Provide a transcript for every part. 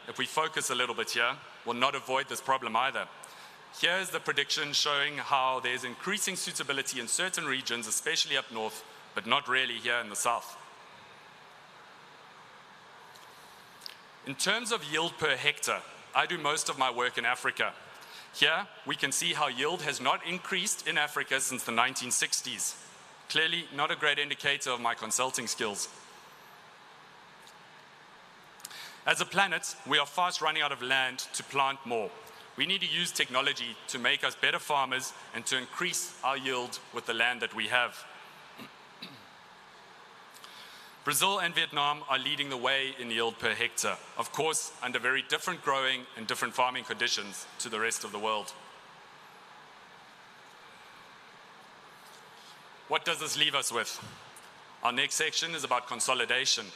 if we focus a little bit here, will not avoid this problem either. Here is the prediction showing how there's increasing suitability in certain regions, especially up north, but not really here in the south. In terms of yield per hectare, I do most of my work in Africa. Here, we can see how yield has not increased in Africa since the 1960s. Clearly, not a great indicator of my consulting skills. As a planet, we are fast running out of land to plant more. We need to use technology to make us better farmers and to increase our yield with the land that we have. Brazil and Vietnam are leading the way in yield per hectare, of course, under very different growing and different farming conditions to the rest of the world. What does this leave us with? Our next section is about consolidation,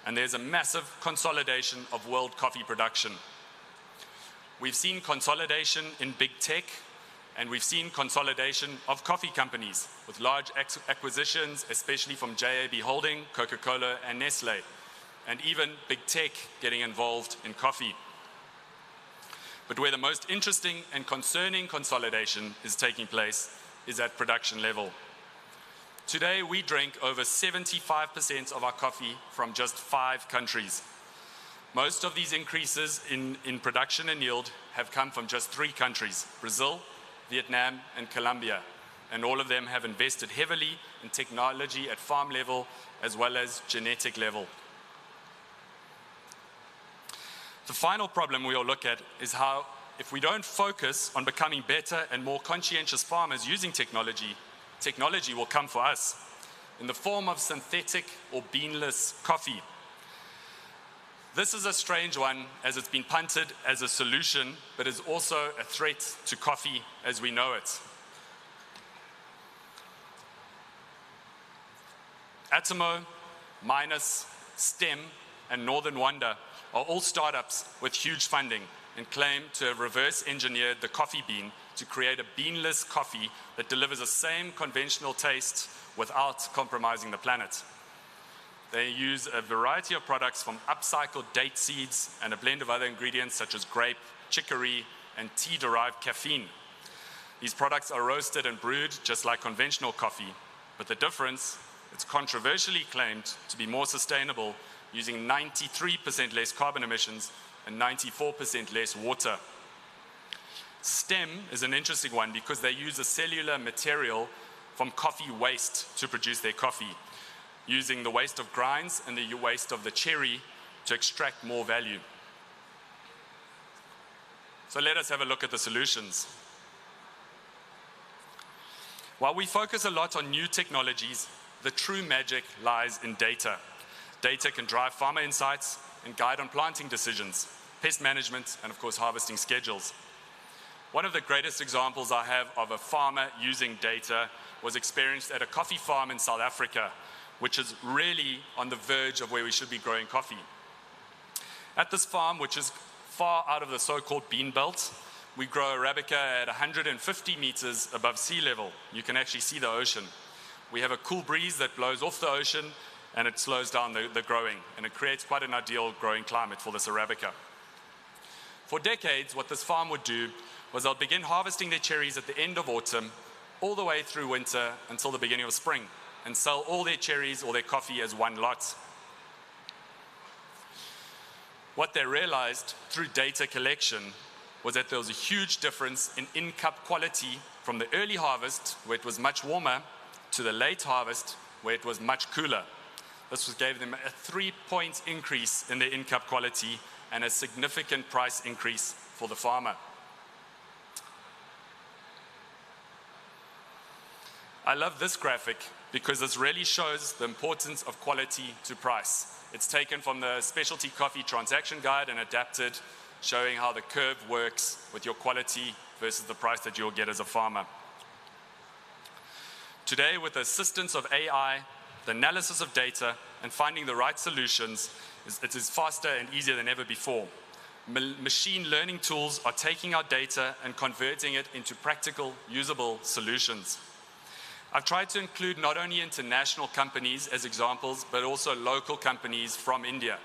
and there's a massive consolidation of world coffee production. We've seen consolidation in big tech, and we've seen consolidation of coffee companies with large acquisitions, especially from JAB Holding, Coca-Cola, and Nestle, and even big tech getting involved in coffee. But where the most interesting and concerning consolidation is taking place is at production level. Today, we drink over 75% of our coffee from just 5 countries. Most of these increases in production and yield have come from just 3 countries, Brazil, Vietnam, and Colombia, and all of them have invested heavily in technology at farm level as well as genetic level. The final problem we will look at is how, if we don't focus on becoming better and more conscientious farmers using technology, technology will come for us in the form of synthetic or beanless coffee. This is a strange one, as it's been punted as a solution, but is also a threat to coffee as we know it. Atomo, Minus, STEM, and Northern Wonder are all startups with huge funding and claim to have reverse engineered the coffee bean to create a beanless coffee that delivers the same conventional taste without compromising the planet. They use a variety of products from upcycled date seeds and a blend of other ingredients such as grape, chicory, and tea-derived caffeine. These products are roasted and brewed just like conventional coffee, but the difference, it's controversially claimed to be more sustainable, using 93% less carbon emissions and 94% less water. STEM is an interesting one because they use a cellular material from coffee waste to produce their coffee, using the waste of grinds and the waste of the cherry to extract more value. So let us have a look at the solutions. While we focus a lot on new technologies, the true magic lies in data. Data can drive farmer insights and guide on planting decisions, pest management, and of course harvesting schedules. One of the greatest examples I have of a farmer using data was experienced at a coffee farm in South Africa, which is really on the verge of where we should be growing coffee. At this farm, which is far out of the so-called bean belt, we grow Arabica at 150 meters above sea level. You can actually see the ocean. We have a cool breeze that blows off the ocean and it slows down the growing, and it creates quite an ideal growing climate for this Arabica. For decades, what this farm would do was they'll begin harvesting their cherries at the end of autumn, all the way through winter until the beginning of spring, and sell all their cherries or their coffee as one lot. What they realized through data collection was that there was a huge difference in cup quality from the early harvest, where it was much warmer, to the late harvest, where it was much cooler. This gave them a 3-point increase in their in-cup quality and a significant price increase for the farmer. I love this graphic because this really shows the importance of quality to price. It's taken from the Specialty Coffee Transaction Guide and adapted, showing how the curve works with your quality versus the price that you'll get as a farmer. Today, with the assistance of AI, the analysis of data, and finding the right solutions, it is faster and easier than ever before. Machine learning tools are taking our data and converting it into practical, usable solutions. I've tried to include not only international companies as examples, but also local companies from India.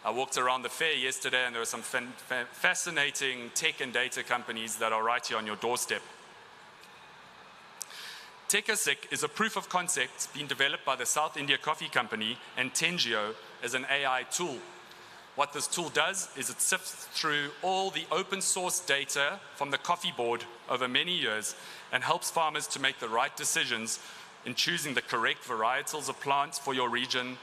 I walked around the fair yesterday and there were some fascinating tech and data companies that are right here on your doorstep. TekaSic is a proof of concept being developed by the South India Coffee Company and Tengio as an AI tool. What this tool does is it sifts through all the open source data from the coffee board over many years and helps farmers to make the right decisions in choosing the correct varietals of plants for your region,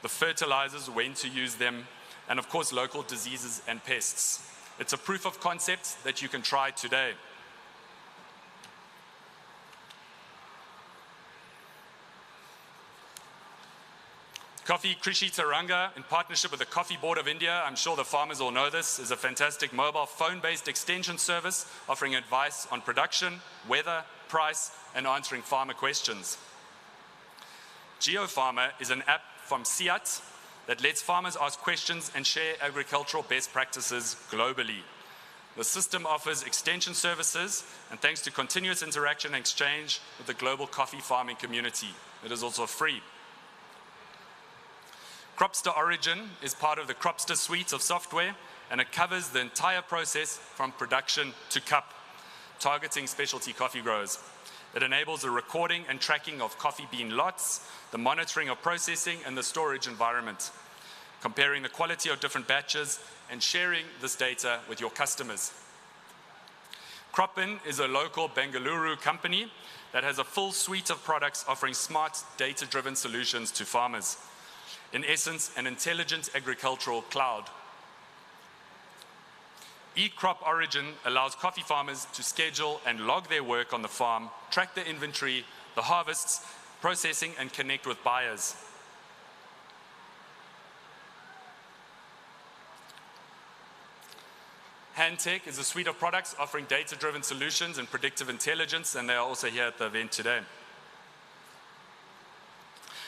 the fertilizers, when to use them, and of course local diseases and pests. It's a proof of concept that you can try today. Coffee Krishi Taranga, in partnership with the Coffee Board of India, I'm sure the farmers all know this, is a fantastic mobile phone-based extension service offering advice on production, weather, price, and answering farmer questions. GeoFarmer is an app from CIAT that lets farmers ask questions and share agricultural best practices globally. The system offers extension services, and thanks to continuous interaction and exchange with the global coffee farming community. It is also free. Cropster Origin is part of the Cropster suite of software, and it covers the entire process from production to cup, targeting specialty coffee growers. It enables the recording and tracking of coffee bean lots, the monitoring of processing, and the storage environment, comparing the quality of different batches and sharing this data with your customers. Cropin is a local Bengaluru company that has a full suite of products offering smart, data-driven solutions to farmers. In essence, an intelligent agricultural cloud. eCrop Origin allows coffee farmers to schedule and log their work on the farm, track the inventory, the harvests, processing, and connect with buyers. Handtech is a suite of products offering data-driven solutions and predictive intelligence, and they are also here at the event today.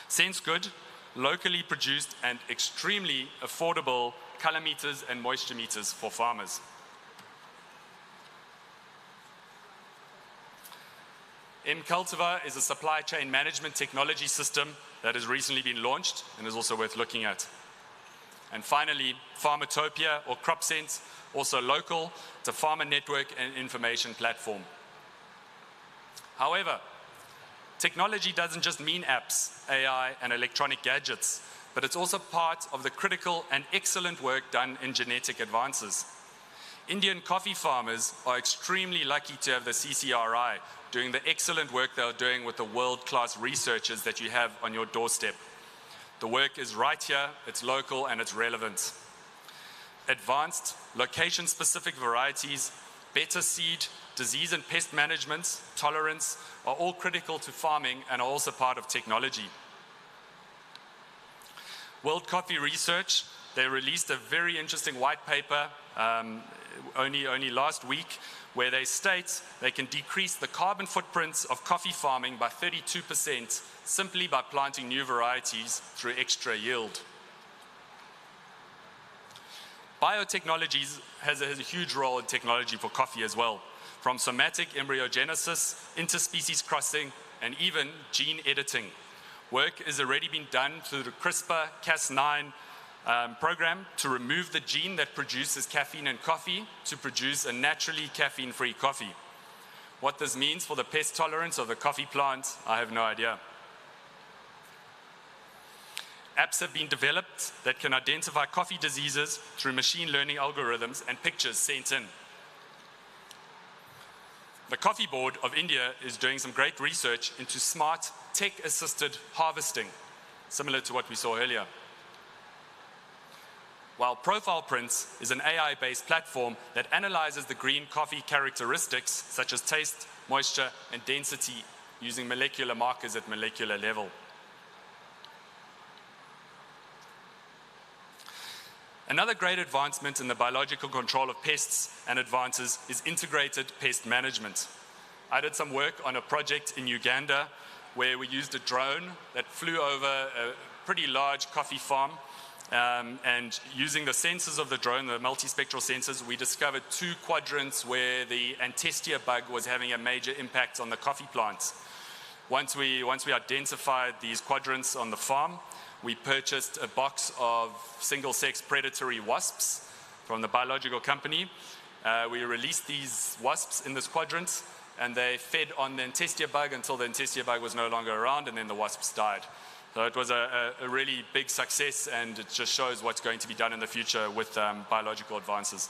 SenseGood, locally produced and extremely affordable color meters and moisture meters for farmers. mCultivar is a supply chain management technology system that has recently been launched and is also worth looking at. And finally, Farmatopia or CropSense, also local. It's a farmer network and information platform. However, technology doesn't just mean apps, AI, and electronic gadgets, but it's also part of the critical and excellent work done in genetic advances. Indian coffee farmers are extremely lucky to have the CCRI doing the excellent work they are doing with the world-class researchers that you have on your doorstep. The work is right here, it's local, and it's relevant. Advanced, location-specific varieties, better seed, disease and pest management, tolerance, are all critical to farming and are also part of technology. World Coffee Research, they released a very interesting white paper only last week, where they state they can decrease the carbon footprints of coffee farming by 32% simply by planting new varieties through extra yield. Biotechnologies has a huge role in technology for coffee as well, from somatic embryogenesis, interspecies crossing, and even gene editing. Work has already been done through the CRISPR-Cas9 program to remove the gene that produces caffeine in coffee to produce a naturally caffeine-free coffee. What this means for the pest tolerance of the coffee plant, I have no idea. Apps have been developed that can identify coffee diseases through machine learning algorithms and pictures sent in. The Coffee Board of India is doing some great research into smart tech-assisted harvesting, similar to what we saw earlier. While Profile Prints is an AI-based platform that analyzes the green coffee characteristics such as taste, moisture, and density using molecular markers at molecular level. Another great advancement in the biological control of pests and advances is integrated pest management. I did some work on a project in Uganda where we used a drone that flew over a pretty large coffee farm, and using the sensors of the drone, the multispectral sensors, we discovered 2 quadrants where the Antestia bug was having a major impact on the coffee plants. Once we identified these quadrants on the farm, we purchased a box of single-sex predatory wasps from the biological company. We released these wasps in this quadrant, and they fed on the Entestia bug until the Entestia bug was no longer around, and then the wasps died. So it was a really big success, and it just shows what's going to be done in the future with biological advances.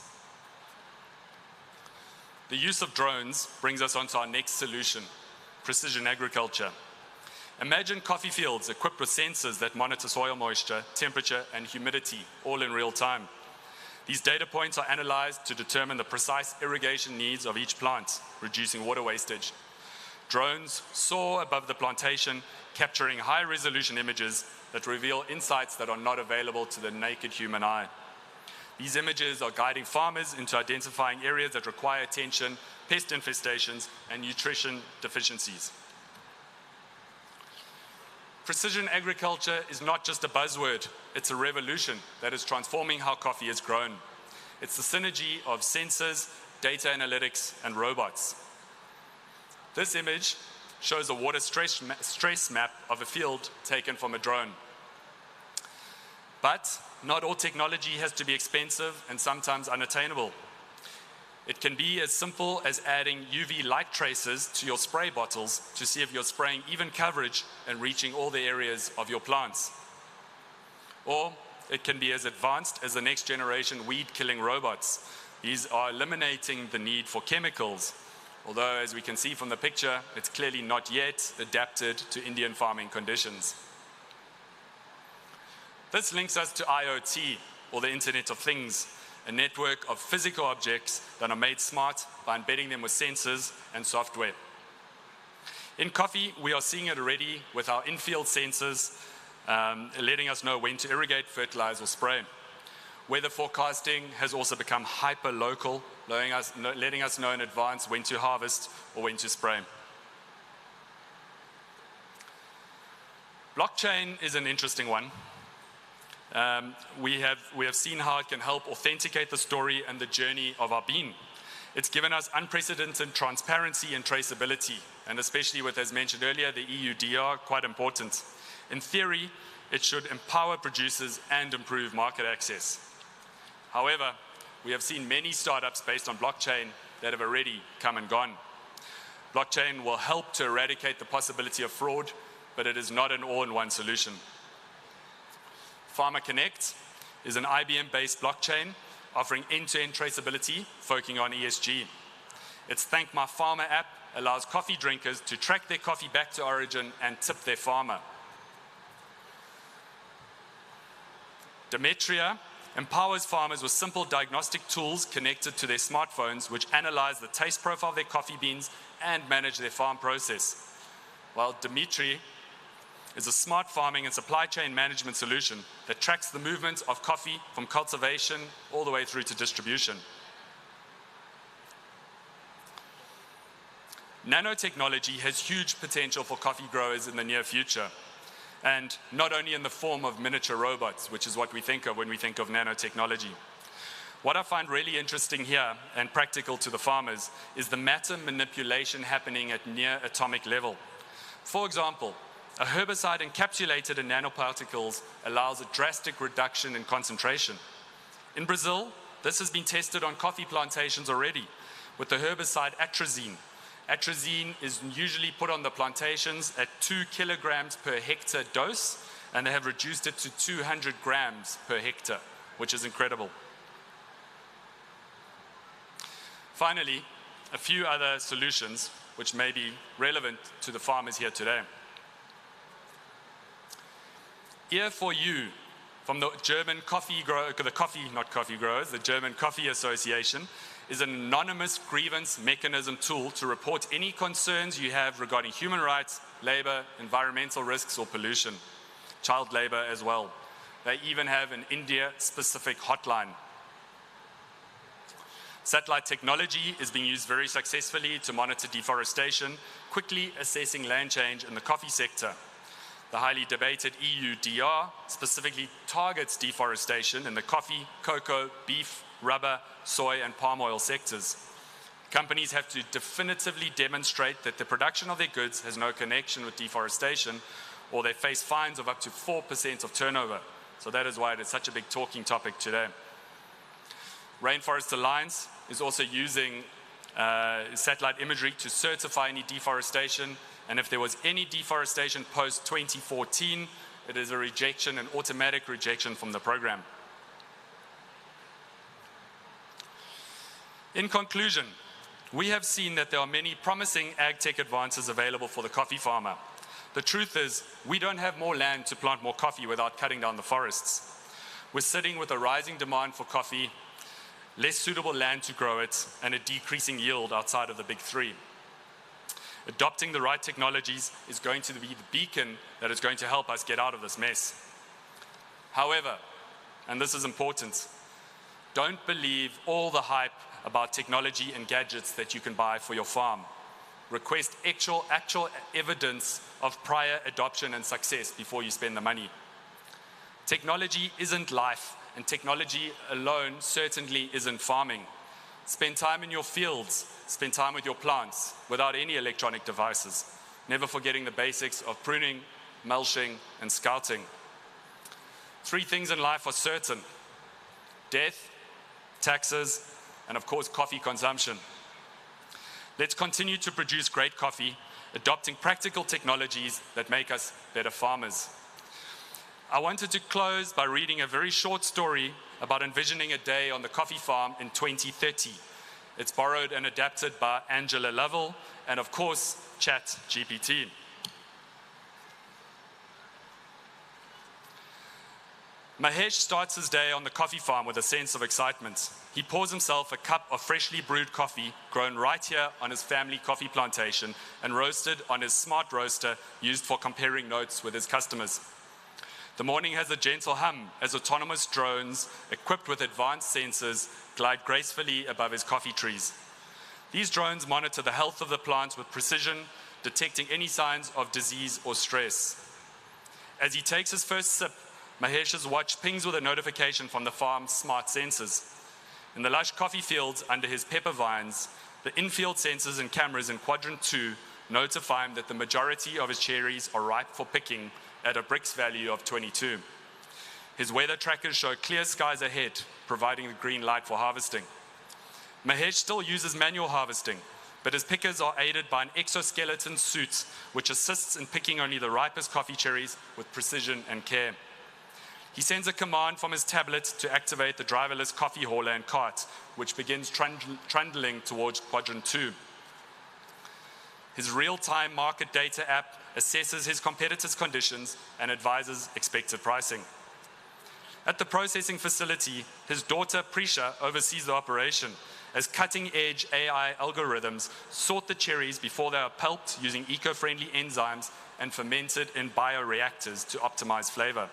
The use of drones brings us onto our next solution, precision agriculture. Imagine coffee fields equipped with sensors that monitor soil moisture, temperature, and humidity, all in real time. These data points are analyzed to determine the precise irrigation needs of each plant, reducing water wastage. Drones soar above the plantation, capturing high-resolution images that reveal insights that are not available to the naked human eye. These images are guiding farmers into identifying areas that require attention, pest infestations, and nutrition deficiencies. Precision agriculture is not just a buzzword, it's a revolution that is transforming how coffee is grown. It's the synergy of sensors, data analytics, and robots. This image shows a water stress map of a field taken from a drone. But not all technology has to be expensive and sometimes unattainable. It can be as simple as adding UV light tracers to your spray bottles to see if you're spraying even coverage and reaching all the areas of your plants. Or it can be as advanced as the next generation weed-killing robots. These are eliminating the need for chemicals, although as we can see from the picture, it's clearly not yet adapted to Indian farming conditions. This links us to IoT, or the Internet of Things, a network of physical objects that are made smart by embedding them with sensors and software. In coffee, we are seeing it already with our in-field sensors, letting us know when to irrigate, fertilize, or spray. Weather forecasting has also become hyper-local, letting us know in advance when to harvest or when to spray. Blockchain is an interesting one. We have seen how it can help authenticate the story and the journey of our bean. It's given us unprecedented transparency and traceability, and especially with, as mentioned earlier, the EUDR, quite important. In theory, it should empower producers and improve market access. However, we have seen many startups based on blockchain that have already come and gone. Blockchain will help to eradicate the possibility of fraud, but it is not an all-in-one solution. Farmer Connect is an IBM-based blockchain offering end-to-end traceability, focusing on ESG. Its Thank My Farmer app allows coffee drinkers to track their coffee back to origin and tip their farmer. Demetria empowers farmers with simple diagnostic tools connected to their smartphones, which analyze the taste profile of their coffee beans and manage their farm process. While Dimitri is a smart farming and supply chain management solution that tracks the movement of coffee from cultivation all the way through to distribution. Nanotechnology has huge potential for coffee growers in the near future, and not only in the form of miniature robots, which is what we think of when we think of nanotechnology. What I find really interesting here and practical to the farmers is the matter manipulation happening at near atomic level. For example, a herbicide encapsulated in nanoparticles allows a drastic reduction in concentration. In Brazil, this has been tested on coffee plantations already with the herbicide atrazine. Atrazine is usually put on the plantations at 2 kilograms per hectare dose, and they have reduced it to 200 grams per hectare, which is incredible. Finally, a few other solutions which may be relevant to the farmers here today. Ear for You from the German the German Coffee Association is an anonymous grievance mechanism tool to report any concerns you have regarding human rights, labor, environmental risks, or pollution, child labor as well. They even have an India-specific hotline. Satellite technology is being used very successfully to monitor deforestation, quickly assessing land change in the coffee sector. The highly debated EUDR specifically targets deforestation in the coffee, cocoa, beef, rubber, soy, and palm oil sectors. Companies have to definitively demonstrate that the production of their goods has no connection with deforestation, or they face fines of up to 4% of turnover. So that is why it is such a big talking topic today. Rainforest Alliance is also using satellite imagery to certify any deforestation, and if there was any deforestation post 2014, it is a rejection, an automatic rejection from the program. In conclusion, we have seen that there are many promising ag tech advances available for the coffee farmer. The truth is, we don't have more land to plant more coffee without cutting down the forests. We're sitting with a rising demand for coffee, less suitable land to grow it, and a decreasing yield outside of the big three. Adopting the right technologies is going to be the beacon that is going to help us get out of this mess. However, and this is important, don't believe all the hype about technology and gadgets that you can buy for your farm. Request actual evidence of prior adoption and success before you spend the money. Technology isn't life, and technology alone certainly isn't farming. Spend time in your fields, spend time with your plants without any electronic devices, never forgetting the basics of pruning, mulching, and scouting. 3 things in life are certain: death, taxes, and of course coffee consumption. Let's continue to produce great coffee, adopting practical technologies that make us better farmers. I wanted to close by reading a very short story about envisioning a day on the coffee farm in 2030. It's borrowed and adapted by Angela Lovell and of course ChatGPT. Mahesh starts his day on the coffee farm with a sense of excitement. He pours himself a cup of freshly brewed coffee grown right here on his family coffee plantation and roasted on his smart roaster used for comparing notes with his customers. The morning has a gentle hum as autonomous drones equipped with advanced sensors glide gracefully above his coffee trees. These drones monitor the health of the plants with precision, detecting any signs of disease or stress. As he takes his first sip, Mahesh's watch pings with a notification from the farm's smart sensors. In the lush coffee fields under his pepper vines, the infield sensors and cameras in quadrant 2 notify him that the majority of his cherries are ripe for picking at a Brix value of 22. His weather trackers show clear skies ahead, providing the green light for harvesting. Mahesh still uses manual harvesting, but his pickers are aided by an exoskeleton suit which assists in picking only the ripest coffee cherries with precision and care. He sends a command from his tablet to activate the driverless coffee hauler and cart, which begins trundling towards quadrant 2. His real-time market data app assesses his competitors' conditions and advises expected pricing. At the processing facility, his daughter Prisha oversees the operation as cutting-edge AI algorithms sort the cherries before they are pulped using eco-friendly enzymes and fermented in bioreactors to optimize flavor.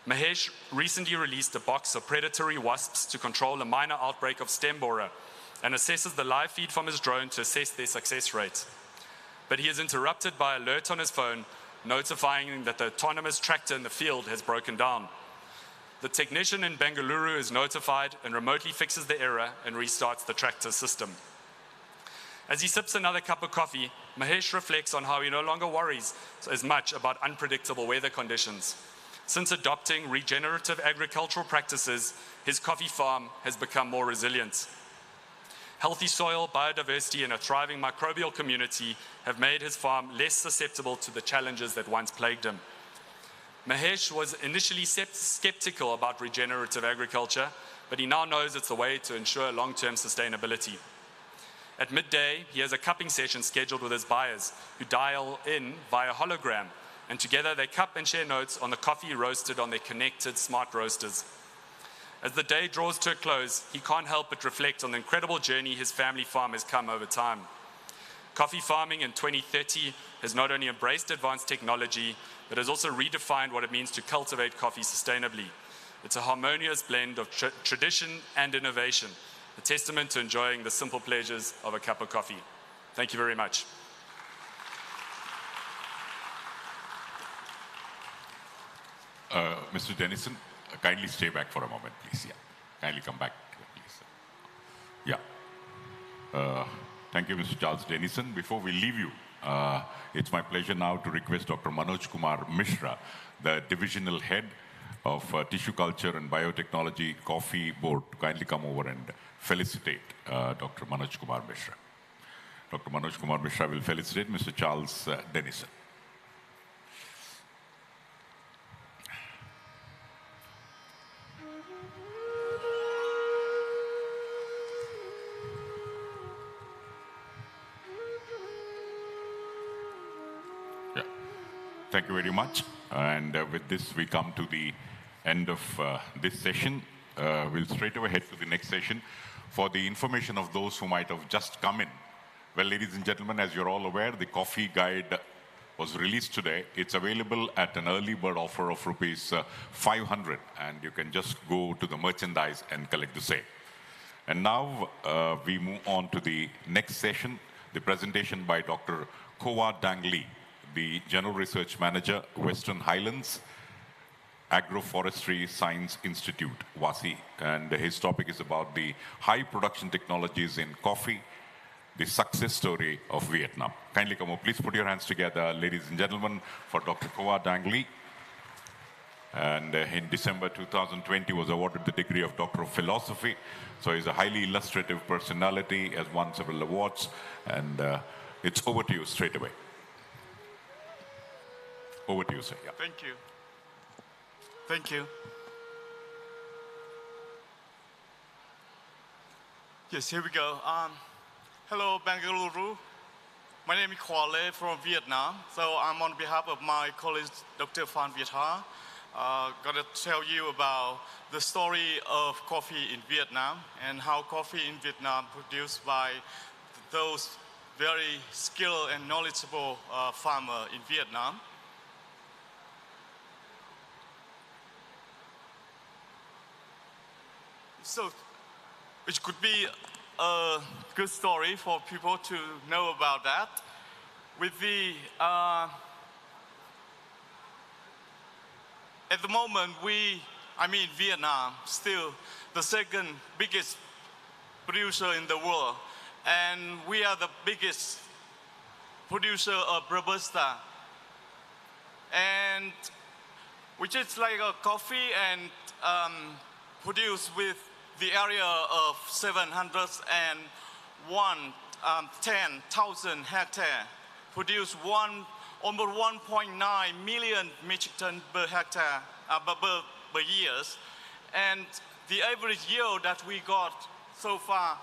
Mahesh recently released a box of predatory wasps to control a minor outbreak of stem borer and assesses the live feed from his drone to assess their success rate. But he is interrupted by an alert on his phone notifying him that the autonomous tractor in the field has broken down. The technician in Bengaluru is notified and remotely fixes the error and restarts the tractor system. As he sips another cup of coffee, Mahesh reflects on how he no longer worries as much about unpredictable weather conditions. Since adopting regenerative agricultural practices, his coffee farm has become more resilient. Healthy soil, biodiversity, and a thriving microbial community have made his farm less susceptible to the challenges that once plagued him. Mahesh was initially skeptical about regenerative agriculture, but he now knows it's the way to ensure long-term sustainability. At midday, he has a cupping session scheduled with his buyers, who dial in via hologram, and together they cup and share notes on the coffee roasted on their connected smart roasters. As the day draws to a close, he can't help but reflect on the incredible journey his family farm has come over time. Coffee farming in 2030 has not only embraced advanced technology, but has also redefined what it means to cultivate coffee sustainably. It's a harmonious blend of tradition and innovation, a testament to enjoying the simple pleasures of a cup of coffee. Thank you very much. Mr. Dennison, kindly stay back for a moment, please. Yeah, kindly come back, please. Yeah. Thank you, Mr. Charles Dennison. Before we leave you, It's my pleasure now to request Dr. Manoj Kumar Mishra, the Divisional Head of Tissue Culture and Biotechnology Coffee Board, to kindly come over and felicitate Dr. Manoj Kumar Mishra. Dr. Manoj Kumar Mishra will felicitate Mr. Charles Dennison. Thank you very much. And with this, we come to the end of this session. We'll straight away head to the next session. For the information of those who might have just come in, well, ladies and gentlemen, as you're all aware, the coffee guide was released today. It's available at an early bird offer of rupees 500, and you can just go to the merchandise and collect the same. And now we move on to the next session, the presentation by Dr. Kowa Dang Lee, the General Research Manager, Western Highlands Agroforestry Science Institute, WASI. And his topic is about the high production technologies in coffee, the success story of Vietnam. Kindly come up, please put your hands together, ladies and gentlemen, for Dr. Kowa Dang Lee. And in December 2020 was awarded the degree of Doctor of Philosophy. So he's a highly illustrative personality, has won several awards, and it's over to you straight away. Over to you, sir. Yeah. Thank you. Thank you. Yes, here we go. Hello, Bengaluru. My name is Khoa Le from Vietnam. So I'm on behalf of my colleague, Dr. Phan Viet Ha. Gonna tell you about the story of coffee in Vietnam and how coffee in Vietnam produced by those very skilled and knowledgeable farmers in Vietnam. So it could be a good story for people to know about that. With the, at the moment, Vietnam, still the second biggest producer in the world. And we are the biggest producer of Robusta. And which is like a coffee and produced with the area of 710,000 hectares, produce almost 1.9 million metric tons per hectare per years. And the average yield that we got so far,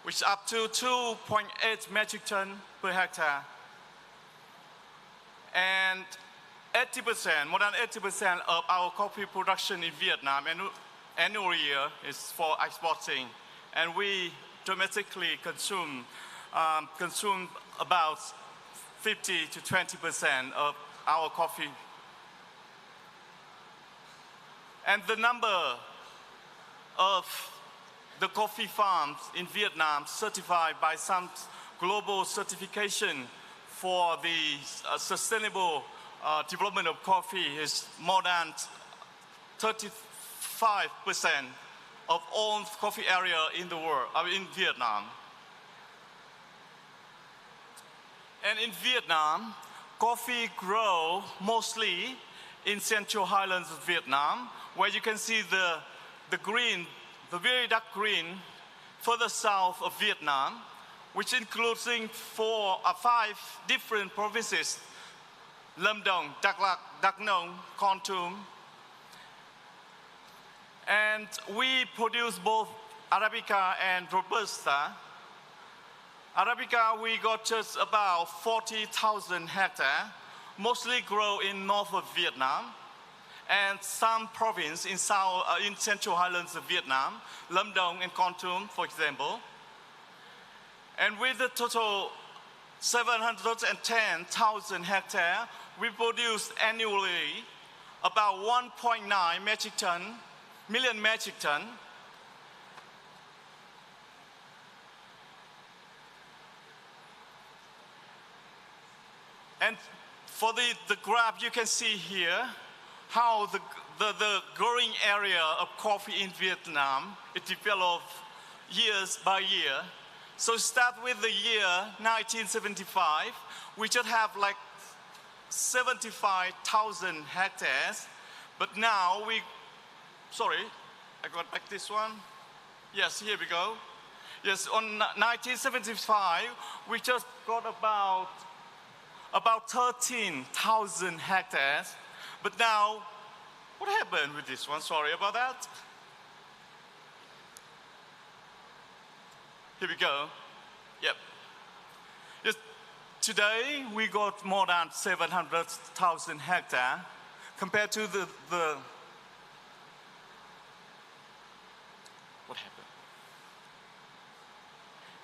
which is up to 2.8 metric tons per hectare. And 80%, more than 80% of our coffee production in Vietnam annual year is for exporting, and we domestically consume about 50 to 20% of our coffee. And the number of the coffee farms in Vietnam certified by some global certification for the sustainable development of coffee is more than 35% of all coffee area in the world, in Vietnam. And in Vietnam, coffee grow mostly in Central Highlands of Vietnam, where you can see the green, the very dark green, further south of Vietnam, which includes 5 different provinces: Lâm Đồng, Đắk Lắk, Đắk Nông, Kon Tum. And we produce both Arabica and Robusta. Arabica, we got just about 40,000 hectares, mostly grow in north of Vietnam, and some province in Central Highlands of Vietnam, Lâm Đồng and Kon Tum, for example. And with the total 710,000 hectares, we produce annually about 1.9 million metric ton. And for the graph, you can see here how the growing area of coffee in Vietnam, it developed years by year. So start with the year 1975, we just have like 75,000 hectares, but now sorry, I got back this one. Yes, here we go. Yes, on 1975, we just got about 13,000 hectares, but now, what happened with this one? Sorry about that. Here we go. Yep. Yes, today, we got more than 700,000 hectares compared to the what happened?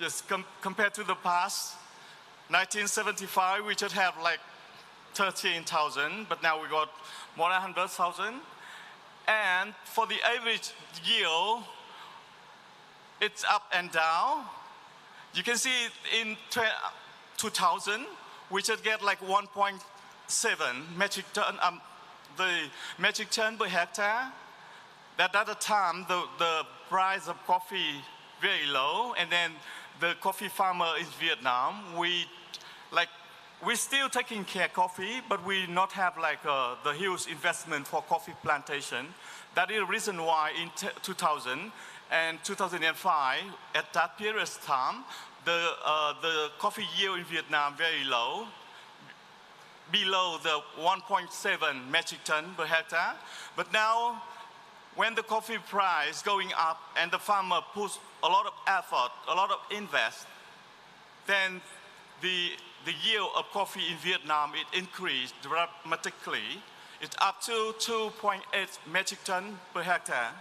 Yes, compared to the past, 1975, we just have like 13,000, but now we got more than 100,000. And for the average yield, it's up and down. You can see in 2000, we just get like 1.7 metric ton, the metric ton per hectare. At that time, the price of coffee very low, and then the coffee farmer in Vietnam, we're still taking care of coffee, but we not have like the huge investment for coffee plantation. That is the reason why in 2000 and 2005, at that period of time, the coffee yield in Vietnam very low, below the 1.7 metric ton per hectare. But now, when the coffee price going up and the farmer puts a lot of effort, a lot of invest, then the yield of coffee in Vietnam, it increased dramatically. It's up to 2.8 metric ton per hectare.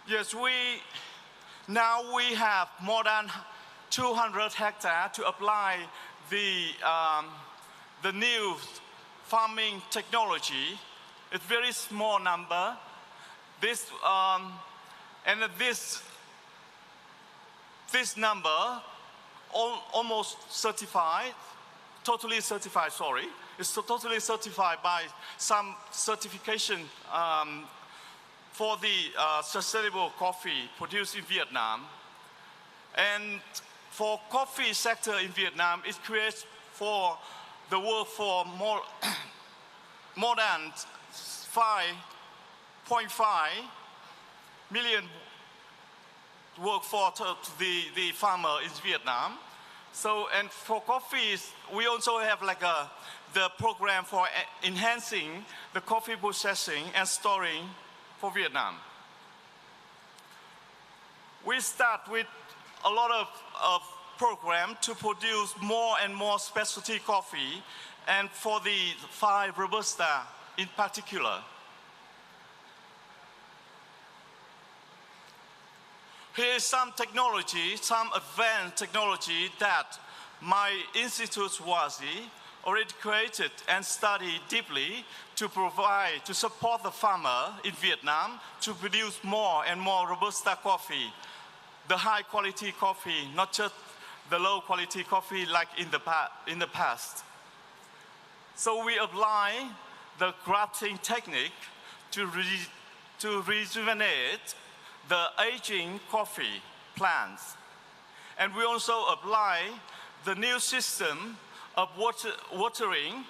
Yes, now we have more than 200 hectares to apply the new farming technology. It's very small number. This number almost certified, totally certified. Sorry, it's totally certified by some certification for the sustainable coffee produced in Vietnam. And for coffee sector in Vietnam, it creates for the work for more than 5.5 million work for the farmer in Vietnam. So, and for coffees, we also have like the program for enhancing the coffee processing and storing for Vietnam. We start with a lot of program to produce more and more specialty coffee, and for the 5 Robusta in particular. Here is some technology, some advanced technology that my institute WASI already created and studied deeply to support the farmer in Vietnam to produce more and more Robusta coffee, the high quality coffee, not just the low quality coffee like in the past. So we apply the grafting technique to rejuvenate the aging coffee plants. And we also apply the new system of watering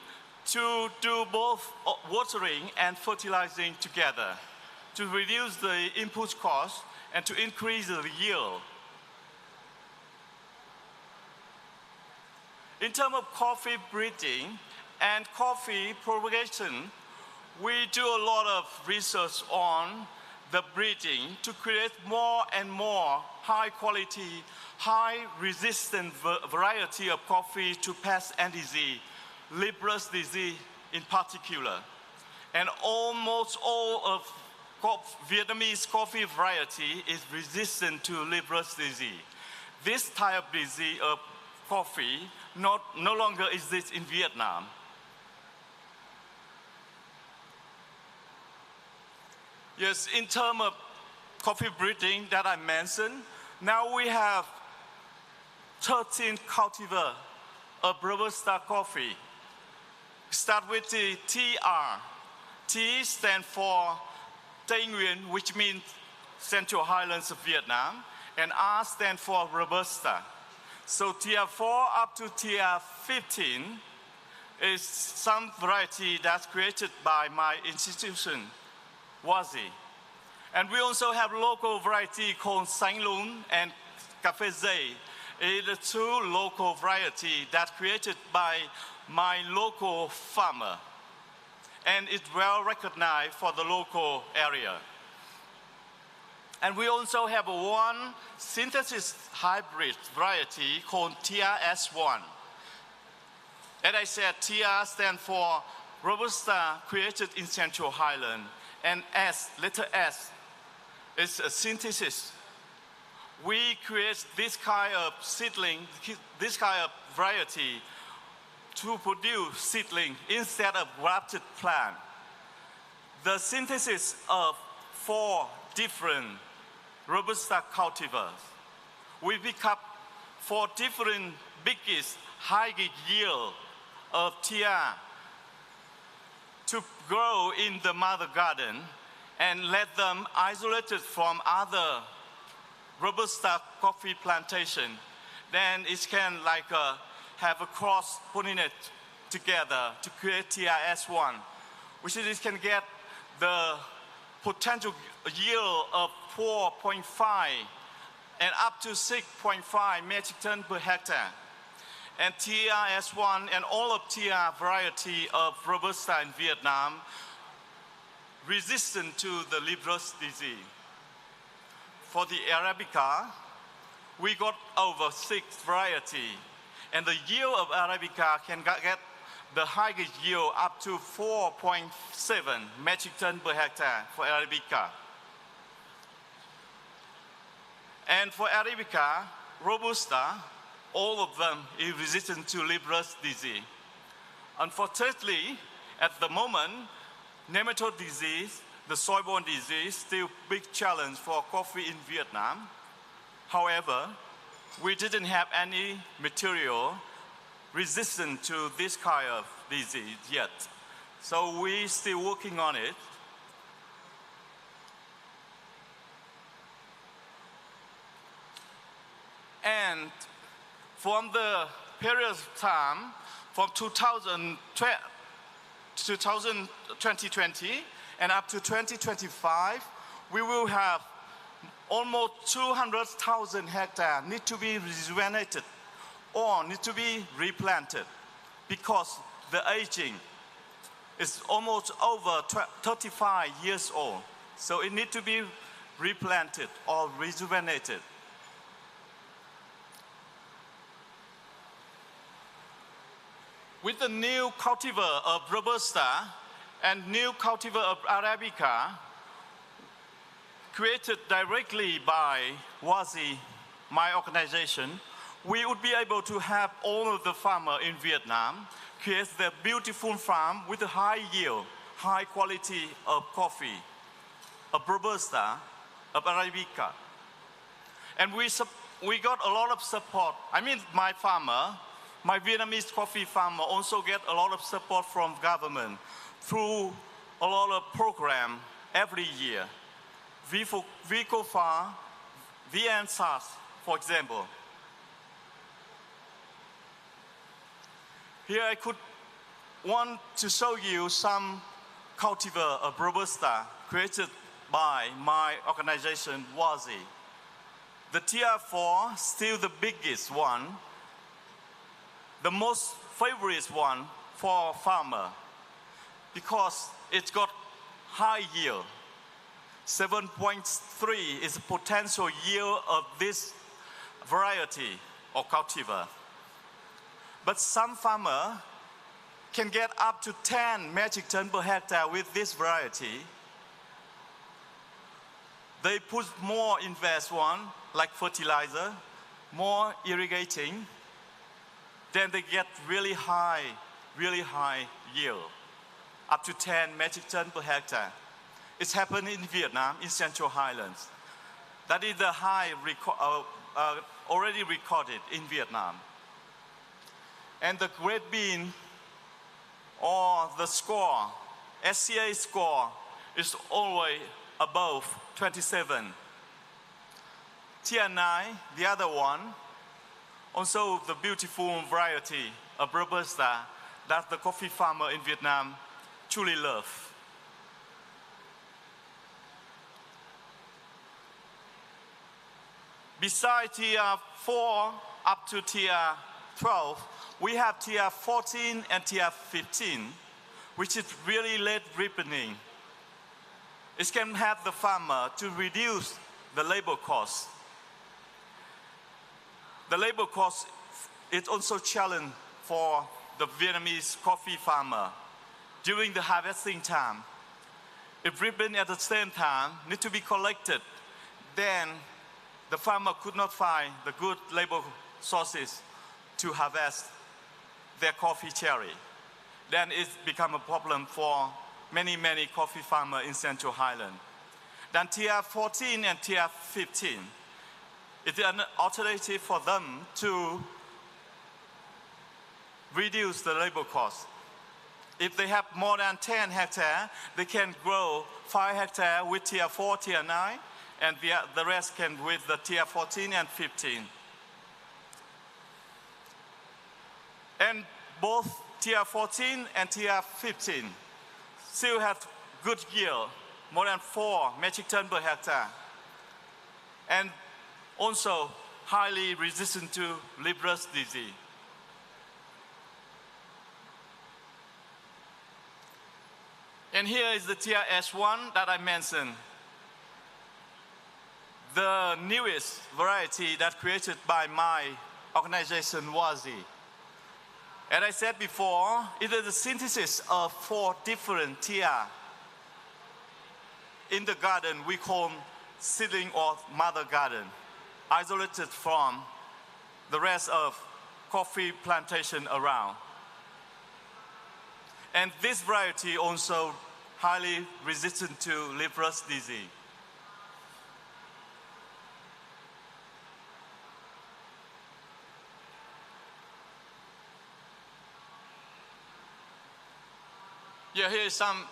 to do both watering and fertilizing together to reduce the input cost and to increase the yield. In terms of coffee breeding and coffee propagation, we do a lot of research on the breeding to create more and more high quality, high resistant variety of coffee to pest and disease, Leprous disease in particular. And almost all of Vietnamese coffee variety is resistant to Leprous disease. This type of disease of coffee no longer exists in Vietnam. Yes, in terms of coffee breeding that I mentioned, now we have 13 cultivars of Robusta coffee. Start with the TR. T stands for Tây Nguyên, which means Central Highlands of Vietnam, and R stands for Robusta. So tier 4 up to tier 15 is some variety that's created by my institution, Wazi. And we also have local variety called Sang Lun and Café Zay. It is two local variety that's created by my local farmer. And it's well recognized for the local area. And we also have one synthesis hybrid variety called TRS1. As I said, TR stands for Robusta created in Central Highland, and S, letter S, is a synthesis. We create this kind of seedling, this kind of variety to produce seedling instead of grafted plant. The synthesis of 4 different Robusta cultivars. We pick up 4 different biggest highest yield of TR to grow in the mother garden and let them isolated from other Robusta coffee plantation. Then it can have a cross pollinate together to create TRS1, which is it can get the potential yield of 4.5 and up to 6.5 metric ton per hectare. And TRS1 and all of TR variety of Robusta in Vietnam resistant to the Leprous disease. For the Arabica, we got over 6 varieties. And the yield of Arabica can get the highest yield up to 4.7 metric ton per hectare for Arabica. And for Arabica, Robusta, all of them is resistant to Leprous disease. Unfortunately, at the moment, nematode disease, the soil-borne disease, still big challenge for coffee in Vietnam. However, we didn't have any material resistant to this kind of disease yet. So we're still working on it. And from the period of time, from 2020 and up to 2025, we will have almost 200,000 hectares need to be rejuvenated or need to be replanted because the aging is almost over 35 years old. So it needs to be replanted or rejuvenated. With the new cultivar of Robusta and new cultivar of Arabica, created directly by Wazi, my organization, we would be able to have all of the farmers in Vietnam create their beautiful farm with a high yield, high quality of coffee, of Robusta, of Arabica. And we got a lot of support. I mean, my farmer, my Vietnamese coffee farmer also get a lot of support from government through a lot of program every year. VCOFA, VNSAS, for example. Here I could want to show you some cultivar of Robusta created by my organization, Wazi. The TR4, still the biggest one, the most favorite one for farmer because it's got high yield. 7.3 is the potential yield of this variety or cultivar. But some farmer can get up to 10 metric ton per hectare with this variety. They put more invest one, like fertilizer, more irrigating, then they get really high yield, up to 10 metric ton per hectare. It's happened in Vietnam, in Central Highlands. That is the high already recorded in Vietnam. And the great bean, or the score, SCA score, is always above 27 Tier 9, the other one, also the beautiful variety of Robusta that the coffee farmer in Vietnam truly love. Besides Tier 4 up to Tier 12, we have Tier 14 and Tier 15, which is really late ripening. It can help the farmer to reduce the labor cost. The labor cost is also a challenge for the Vietnamese coffee farmer during the harvesting time. If ribbon at the same time need to be collected, then the farmer could not find the good labor sources to harvest their coffee cherry. Then it becomes a problem for many coffee farmers in Central Highlands. Then Tier 14 and Tier 15, it's an alternative for them to reduce the labor cost. If they have more than 10 hectares, they can grow 5 hectares with Tier 4, Tier 9, and the rest can with the Tier 14 and 15. And both Tier 14 and Tier 15 still have good yield, more than 4 metric tons per hectare, and also highly resistant to leaf rust disease. And here is the Tier S1 that I mentioned, the newest variety that created by my organization, WASI. As I said before, it is a synthesis of 4 different tiers. In the garden, we call seedling or mother garden, isolated from the rest of coffee plantation around. And this variety also highly resistant to leaf rust disease. Yeah, here is some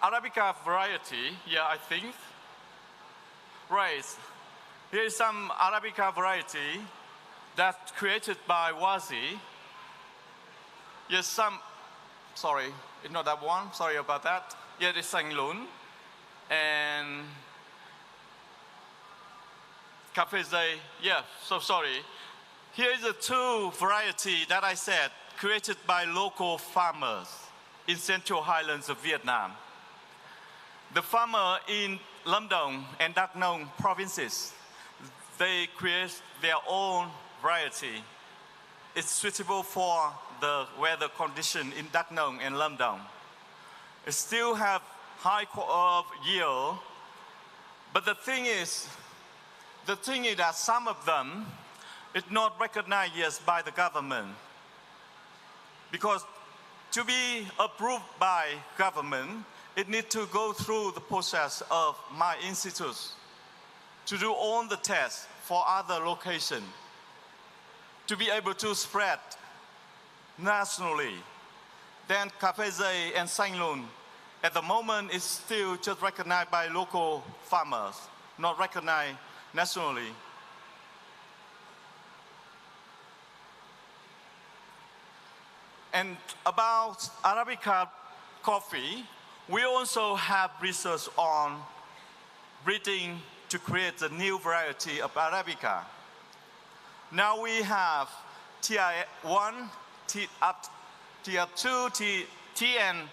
Arabica variety. Yeah, I think. Right. Here is some Arabica variety that's created by WASI. Yes, sorry, it's not that one. Sorry about that. Yeah, it's Sang Lun and Cafe Zay. Yeah, so sorry. Here is the 2 variety that I said, created by local farmers in Central Highlands of Vietnam. The farmer in Lâm Đồng and Đắk Nông provinces, they create their own variety. It's suitable for the weather condition in Đắk Nông and Lâm Đồng. It still have high yield, but the thing is that some of them is not recognized yet by the government. Because to be approved by government, it needs to go through the process of my institute to do all the tests for other locations, to be able to spread nationally. Then Cafe Zay and Sang Lun, at the moment, is still just recognized by local farmers, not recognized nationally. And about Arabica coffee, we also have research on breeding to create a new variety of Arabica. Now we have Tier 1, Tier 2, TN,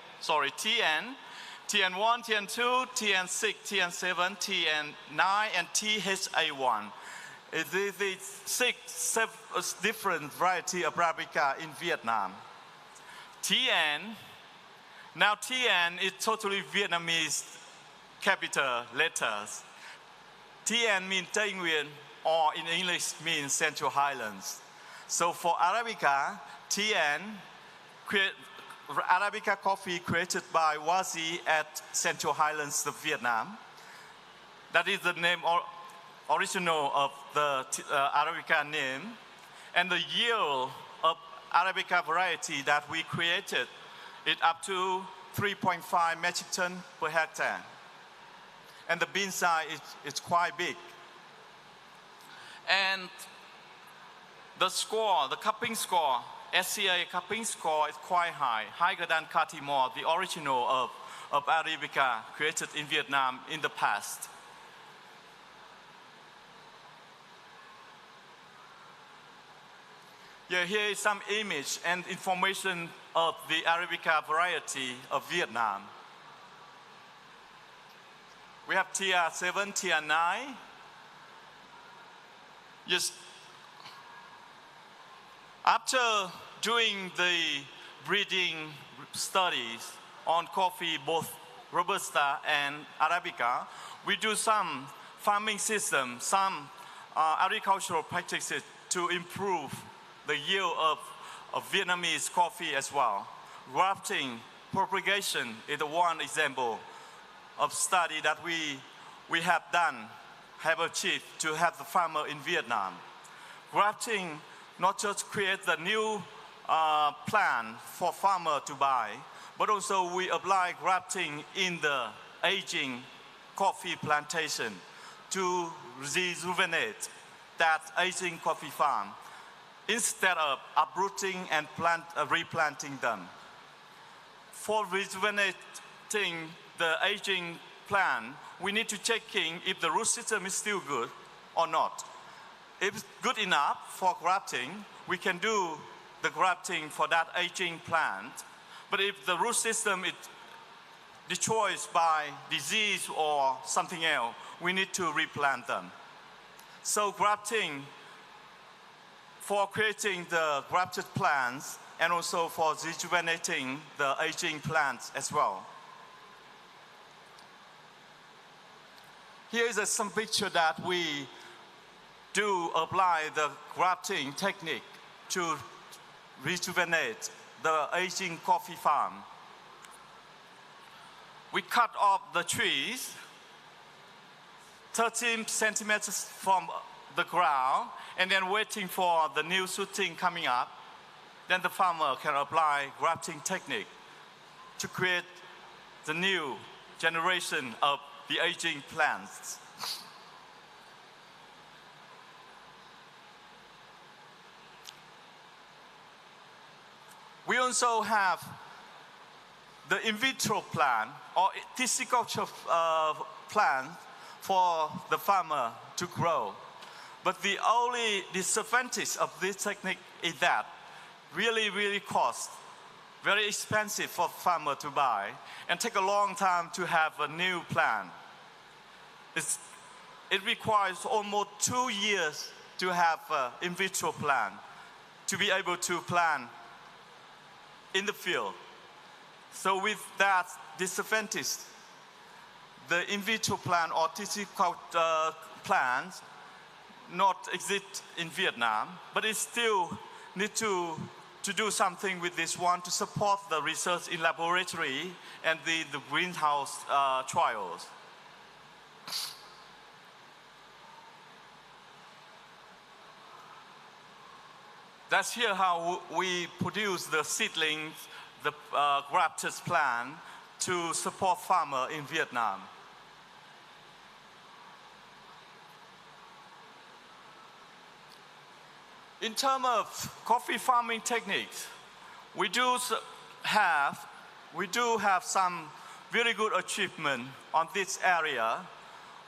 TN1, TN2, TN6, TN7, TN9, and THA1. It is 6 different varieties of Arabica in Vietnam. TN, now TN is totally Vietnamese capital letters. TN means Tây Nguyên, or in English means Central Highlands. So for Arabica, TN, Arabica coffee created by WASI at Central Highlands of Vietnam. That is the name original of the Arabica name. And the yield of Arabica variety that we created is up to 3.5 metric tons per hectare. and the bean size is quite big. And the score, the cupping score, SCA cupping score is quite high, higher than Cà Timor, the original of Arabica created in Vietnam in the past. Yeah, here is some image and information of the Arabica variety of Vietnam. We have TR7, TR9. Yes. After doing the breeding studies on coffee, both Robusta and Arabica, we do some farming systems, some agricultural practices to improve the yield of Vietnamese coffee as well. Grafting, propagation is the one example of study that we have done, have achieved to have the farmer in Vietnam. Grafting not just create the new plant for farmer to buy, but also we apply grafting in the aging coffee plantation to rejuvenate that aging coffee farm instead of uprooting and replanting them. For rejuvenating the aging plant, we need to check if the root system is still good or not. If it's good enough for grafting, we can do the grafting for that aging plant. But if the root system is destroyed by disease or something else, we need to replant them. So grafting for creating the grafted plants and also for rejuvenating the aging plants as well. Here is some picture that we do apply the grafting technique to rejuvenate the aging coffee farm. We cut off the trees 13 centimeters from the ground and then waiting for the new shooting coming up. Then the farmer can apply grafting technique to create the new generation of the aging plants. We also have the in vitro plant or tissueculture plant for the farmer to grow. But the only disadvantage of this technique is that really cost, very expensive for farmer to buy and take a long time to have a new plant. It requires almost 2 years to have an in vitro plant to be able to plant in the field. So with that disadvantage, the in vitro plant or tissue plants not exist in Vietnam, but it still need to do something with this one to support the research in laboratory and the greenhouse trials. That's here how we produce the seedlings, the grafted plant to support farmer in Vietnam. In terms of coffee farming techniques, we do have some very good achievement on this area.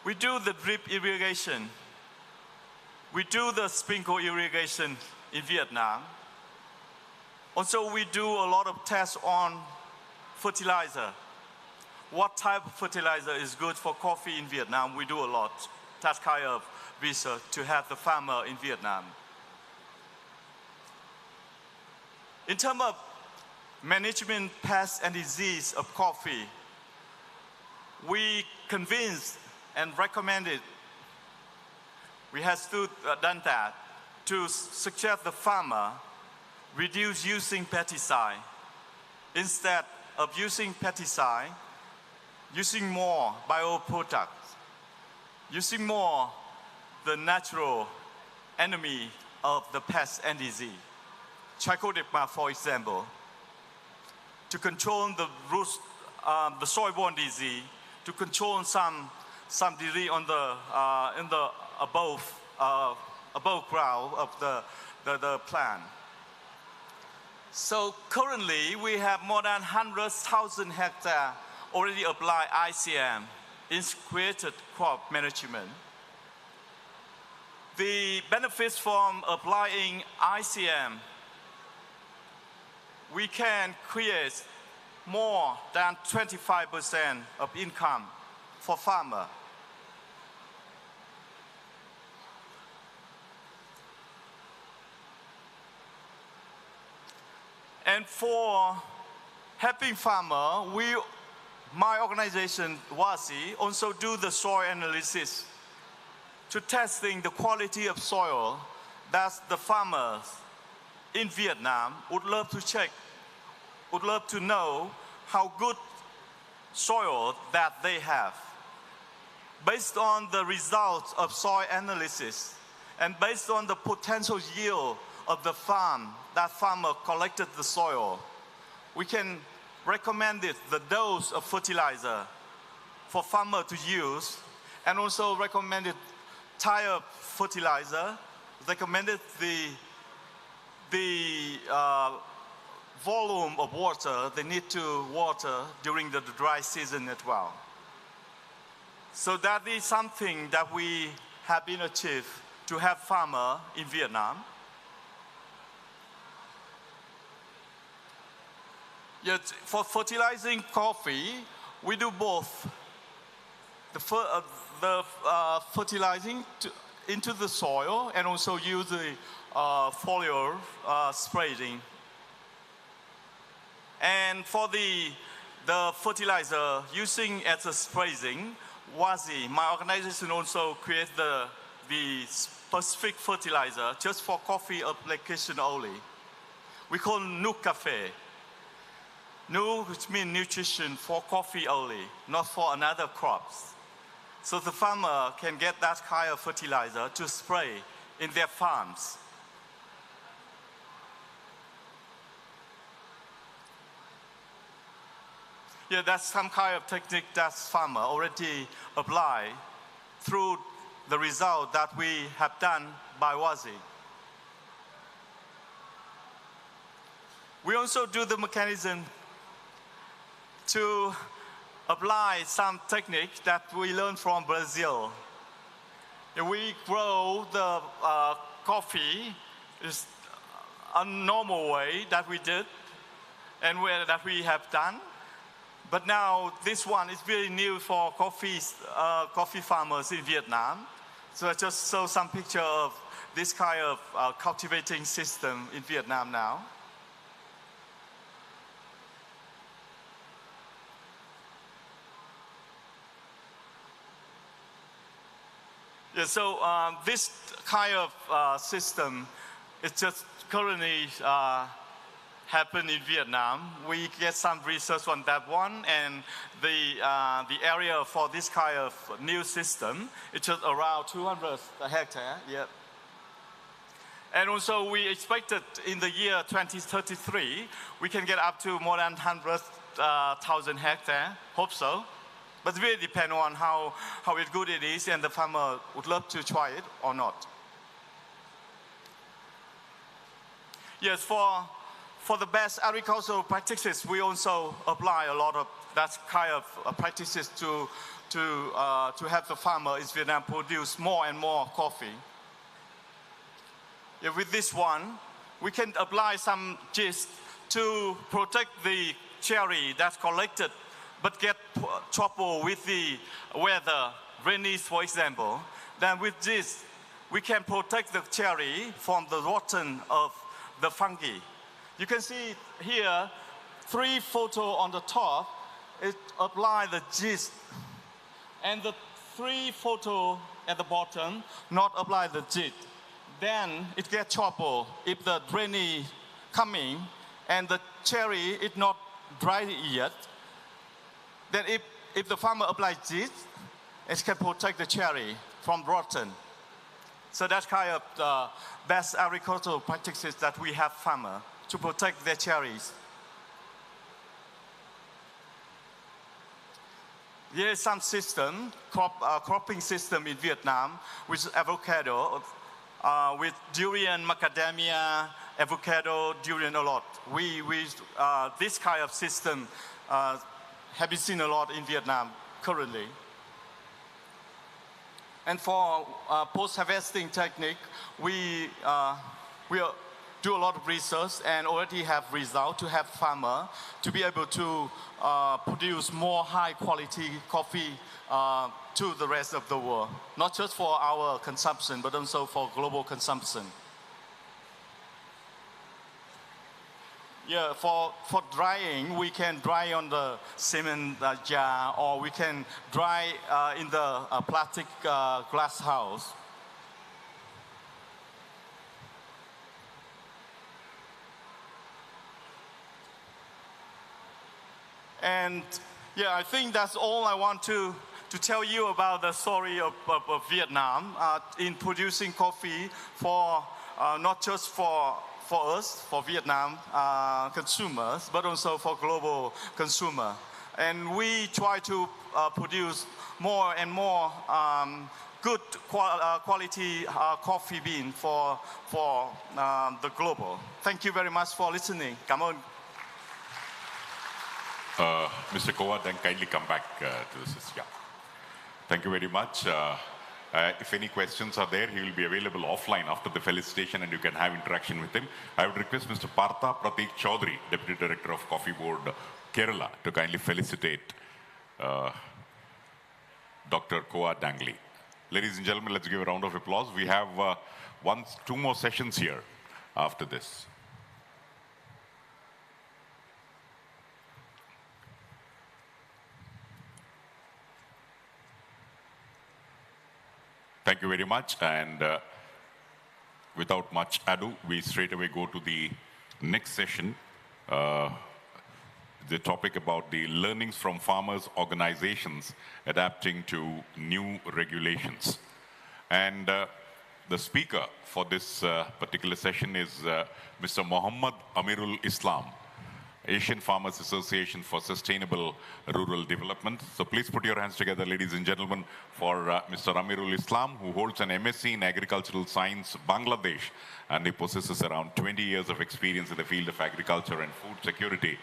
We do the drip irrigation. We do the sprinkle irrigation in Vietnam. Also, we do a lot of tests on fertilizer. What type of fertilizer is good for coffee in Vietnam? We do a lot. That kind of research to have the farmer in Vietnam. In terms of management pests and disease of coffee, we convinced and recommended, we have done that, to suggest the farmer reduce using pesticide. Instead of using pesticide, using more bioproducts, using more the natural enemy of the pest and disease. Trichoderma, for example, to control the root, the soil-borne disease, to control some some degree on in the above ground of the plant. So currently, we have more than 100,000 hectares already apply ICM, integrated crop management. The benefits from applying ICM, we can create more than 25% of income for farmer. And for helping farmer, my organization, WASI, also do the soil analysis to testing the quality of soil that the farmers in Vietnam would love to check, would love to know how good soil that they have. Based on the results of soil analysis and based on the potential yield of the farm, that farmer collected the soil, we can recommend the dose of fertilizer for farmer to use, and also recommended type of fertilizer, recommended the volume of water they need to water during the dry season as well. So that is something that we have been achieved to have farmer in Vietnam. Yet for fertilizing coffee, we do both. The fertilizing into the soil and also use the foliar spraying. And for the fertilizer using as a spraying, WASI, my organization also create the specific fertilizer just for coffee application only. We call Nuc Cafe. Nu, which means nutrition for coffee only, not for another crops. So the farmer can get that kind of fertilizer to spray in their farms. Yeah, that's some kind of technique that farmer already apply through the result that we have done by WASI. We also do the mechanism to apply some technique that we learned from Brazil. We grow the coffee is a normal way that we did and that we have done. But now this one is very new for coffee farmers in Vietnam. So I just show some picture of this kind of cultivating system in Vietnam now. Yeah, so this kind of system is just currently happen in Vietnam. We get some research on that one, and the area for this kind of new system, it's just around 200 hectares. Yeah. And also we expected in the year 2033, we can get up to more than 100,000 hectares, hope so. But it really depends on how good it is and the farmer would love to try it or not. Yes, for the best agricultural practices, we also apply a lot of that kind of practices to help the farmer in Vietnam produce more and more coffee. Yeah, with this one, we can apply some gist to protect the cherry that's collected but get trouble with the weather, rainy for example. Then with this, we can protect the cherry from the rotten of the fungi. You can see here, 3 photos on the top, it apply the gist. And the 3 photos at the bottom, not apply the gist. Then it gets trouble if the rainy coming and the cherry is not dry yet. Then if the farmer applies gist, it can protect the cherry from rotten. So that's kind of the best agricultural practices that we have farmer to protect their cherries. there is some system, cropping system in Vietnam with avocado, with durian, macadamia, avocado, durian a lot. This kind of system have been seen a lot in Vietnam currently. And for post-harvesting technique, we do a lot of research and already have results to have farmer to be able to produce more high-quality coffee to the rest of the world, not just for our consumption, but also for global consumption. Yeah, for drying, we can dry on the cement jar, or we can dry in the plastic glass house. And yeah, I think that's all I want to tell you about the story of Vietnam in producing coffee for not just for us, for Vietnam consumers, but also for global consumer. And we try to produce more and more good quality coffee bean for the global. Thank you very much for listening. Cảm ơn. Mr. Koa, then kindly come back to the system. Thank you very much. If any questions are there, he will be available offline after the felicitation and you can have interaction with him. I would request Mr. Partha Prateek Chaudhary, Deputy Director of Coffee Board, Kerala, to kindly felicitate Dr. Koa Dangli. Ladies and gentlemen, let's give a round of applause. We have two more sessions here after this. Thank you very much, and without much ado, we straight away go to the next session, the topic about the learnings from farmers' organizations adapting to new regulations. And the speaker for this particular session is Mr. Muhammad Amirul Islam, Asian Farmers Association for Sustainable Rural Development. So please put your hands together, ladies and gentlemen, for Mr. Amirul Islam, who holds an MSc in Agricultural Science, Bangladesh, and he possesses around 20 years of experience in the field of agriculture and food security,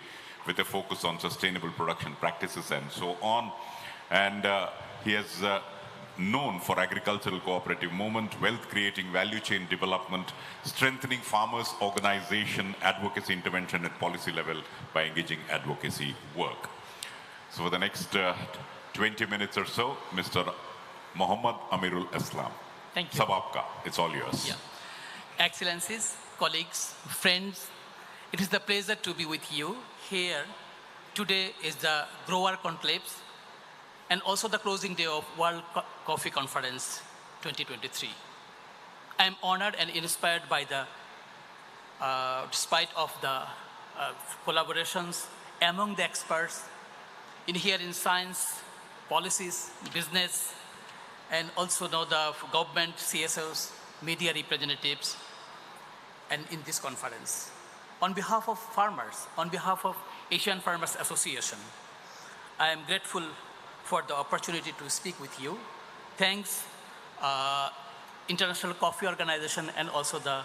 with a focus on sustainable production practices and so on. And he has known for agricultural cooperative movement, wealth creating, value chain development, strengthening farmers' organization, advocacy intervention at policy level by engaging advocacy work. So for the next 20 minutes or so, Mr. Muhammad Amirul Islam. Thank you. Sababka, it's all yours. Yeah. Excellencies, colleagues, friends, it is the pleasure to be with you here. Today is the Grower Conclaves and also the closing day of World Coffee Conference 2023. I am honored and inspired by the, despite of the collaborations among the experts in here in science, policies, business, and also know the government, CSOs, media representatives, and in this conference. On behalf of farmers, on behalf of Asian Farmers Association, I am grateful for the opportunity to speak with you. Thanks, International Coffee Organization and also the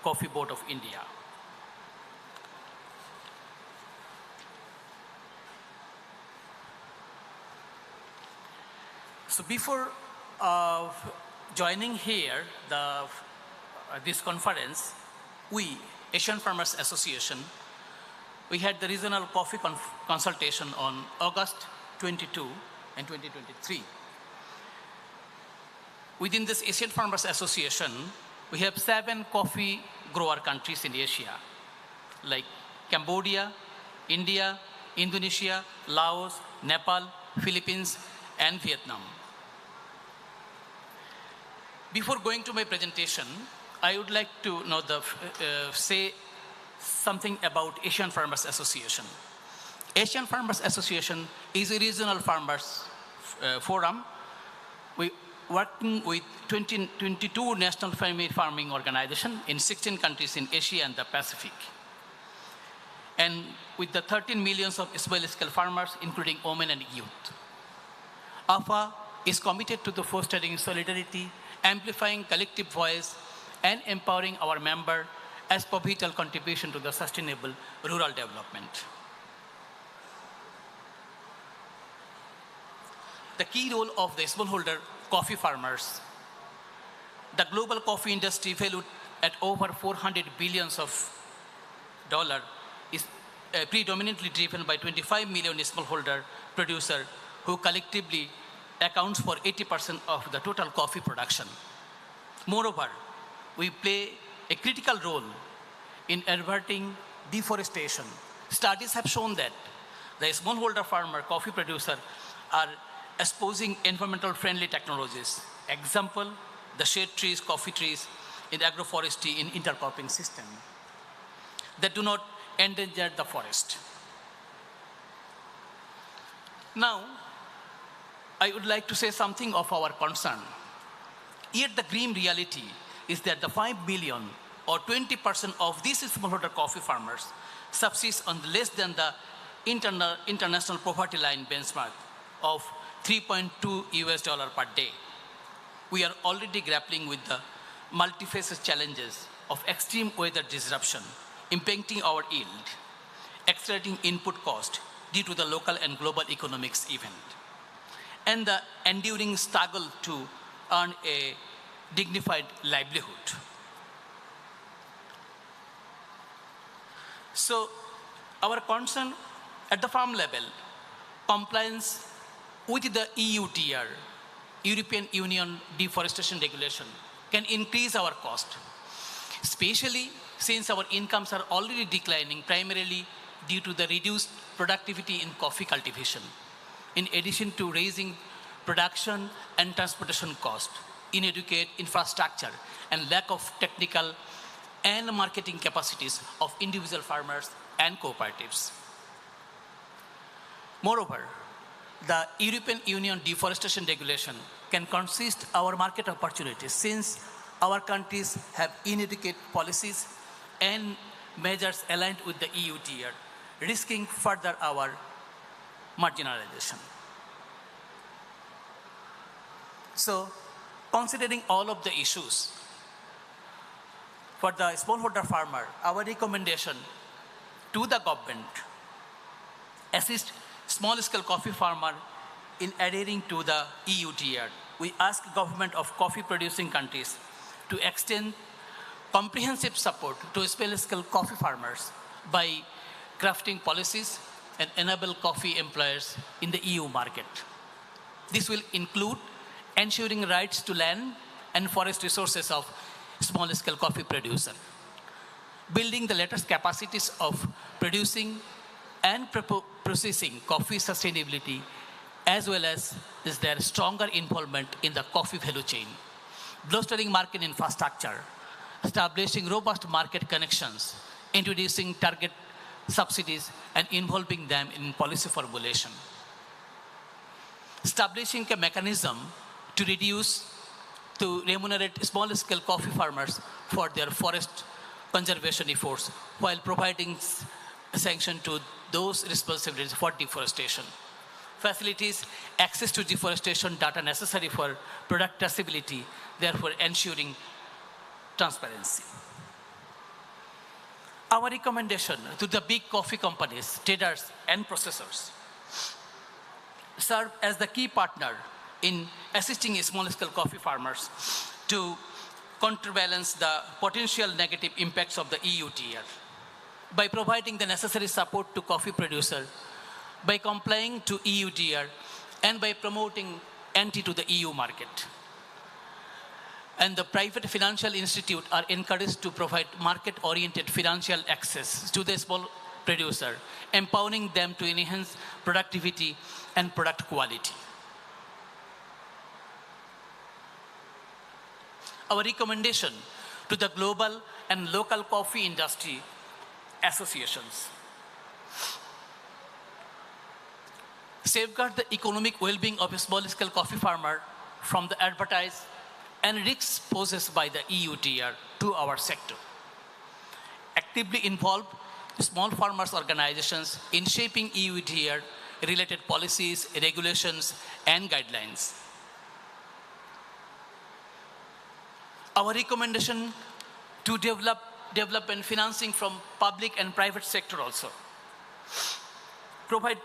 Coffee Board of India. So before joining here, this conference, we, Asian Farmers Association, we had the regional coffee consultation on August 22 and 2023. Within this Asian Farmers Association, we have 7 coffee grower countries in Asia, like Cambodia, India, Indonesia, Laos, Nepal, Philippines, and Vietnam. Before going to my presentation, I would like to say something about Asian Farmers Association. Asian Farmers Association is a regional farmers forum. We working with 22 national family farming organizations in 16 countries in Asia and the Pacific. And with the 13 millions of small-scale farmers, including women and youth. AFA is committed to the fostering solidarity, amplifying collective voice, and empowering our member as pivotal contribution to the sustainable rural development. The key role of the smallholder coffee farmers. The global coffee industry valued at over $400 billion is predominantly driven by 25 million smallholder producers who collectively accounts for 80% of the total coffee production. Moreover, we play a critical role in averting deforestation. Studies have shown that the smallholder farmer coffee producers are exposing environmental friendly technologies. Example, the shade trees, coffee trees in agroforestry in intercropping system that do not endanger the forest. Now, I would like to say something of our concern. Yet the grim reality is that the 5 million or 20% of these smallholder coffee farmers subsist on less than the international poverty line benchmark of $3.2 per day. We are already grappling with the multifaceted challenges of extreme weather disruption, impacting our yield, accelerating input cost due to the local and global economics event, and the enduring struggle to earn a dignified livelihood. So, our concern at the farm level, compliance with the EUDR, European Union Deforestation Regulation, can increase our cost, especially since our incomes are already declining primarily due to the reduced productivity in coffee cultivation, in addition to raising production and transportation cost, inadequate infrastructure, and lack of technical and marketing capacities of individual farmers and cooperatives. Moreover, the European Union Deforestation Regulation can consist our market opportunities since our countries have inadequate policies and measures aligned with the EUDR, risking further our marginalization. So, considering all of the issues, for the smallholder farmer, our recommendation to the government, assist small-scale coffee farmer in adhering to the EUDR. We ask government of coffee-producing countries to extend comprehensive support to small-scale coffee farmers by crafting policies and enable coffee employers in the EU market. This will include ensuring rights to land and forest resources of small-scale coffee producer, building the latest capacities of producing and processing coffee sustainability, as well as is their stronger involvement in the coffee value chain, bolstering market infrastructure, establishing robust market connections, introducing target subsidies, and involving them in policy formulation. Establishing a mechanism to remunerate small-scale coffee farmers for their forest conservation efforts while providing sanction to those responsible for deforestation. Facilities access to deforestation data necessary for product traceability, therefore ensuring transparency. Our recommendation to the big coffee companies, traders, and processors serve as the key partner in assisting small-scale coffee farmers to counterbalance the potential negative impacts of the EUDR by providing the necessary support to coffee producers, by complying to EUDR, and by promoting entry to the EU market. And the private financial institutes are encouraged to provide market-oriented financial access to the small producer, empowering them to enhance productivity and product quality. Our recommendation to the global and local coffee industry associations: safeguard the economic well-being of a small-scale coffee farmer from the advertised and risks posed by the EUDR to our sector. Actively involve small farmers organizations in shaping EUDR related policies, regulations, and guidelines. Our recommendation to development financing from public and private sector also. Provide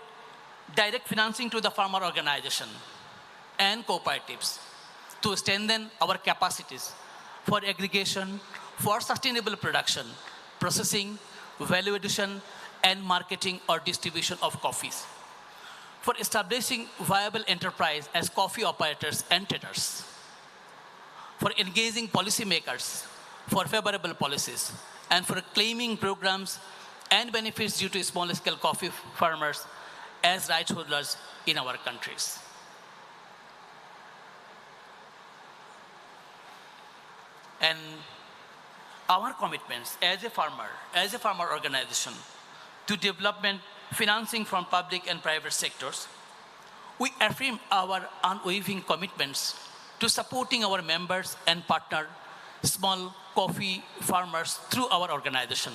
direct financing to the farmer organization and cooperatives to strengthen our capacities for aggregation, for sustainable production, processing, value addition, and marketing or distribution of coffees. For establishing viable enterprise as coffee operators and traders. For engaging policymakers for favorable policies, and for claiming programs and benefits due to small-scale coffee farmers as rights holders in our countries. And our commitments as a farmer organization to development financing from public and private sectors, we affirm our unwavering commitments to supporting our members and partner small coffee farmers through our organization.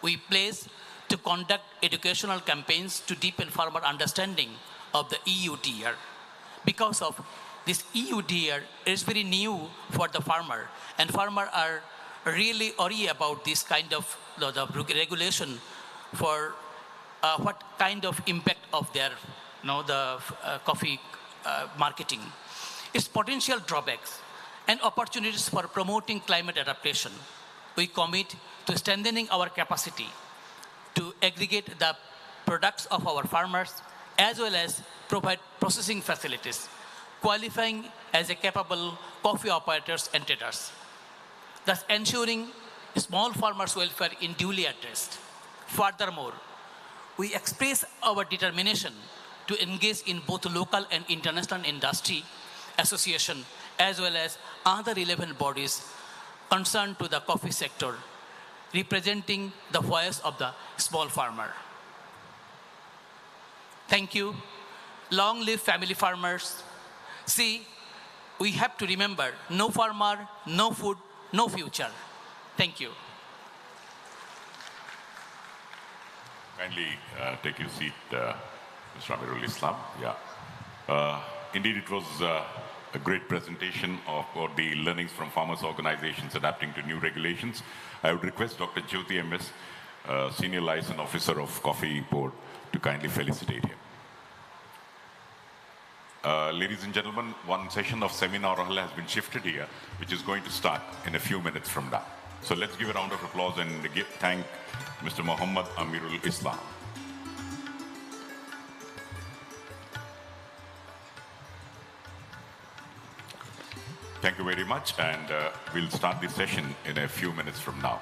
We pledge to conduct educational campaigns to deepen farmer understanding of the EUDR. Because of this EUDR is very new for the farmer, and farmers are really worried about this kind of the regulation for what kind of impact of their coffee marketing. Its potential drawbacks and opportunities for promoting climate adaptation. We commit to strengthening our capacity to aggregate the products of our farmers as well as provide processing facilities, qualifying as a capable coffee operators and traders, thus ensuring small farmers' welfare is duly addressed. Furthermore, we express our determination to engage in both local and international industry association as well as other relevant bodies concerned to the coffee sector, representing the voice of the small farmer. Thank you. Long live family farmers. See, we have to remember, no farmer, no food, no future. Thank you. Kindly take your seat, Mr. Amirul Islam. Yeah. Indeed, it was a great presentation of the learnings from farmers' organizations adapting to new regulations. I would request Dr. Jyoti MS, Senior Liaison Officer of Coffee Board, to kindly felicitate him. Ladies and gentlemen, one session of seminar hall has been shifted here, which is going to start in a few minutes from now. So let's give a round of applause and thank Mr. Muhammad Amirul Islam. Thank you very much, and we'll start the session in a few minutes from now.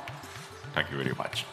Thank you very much.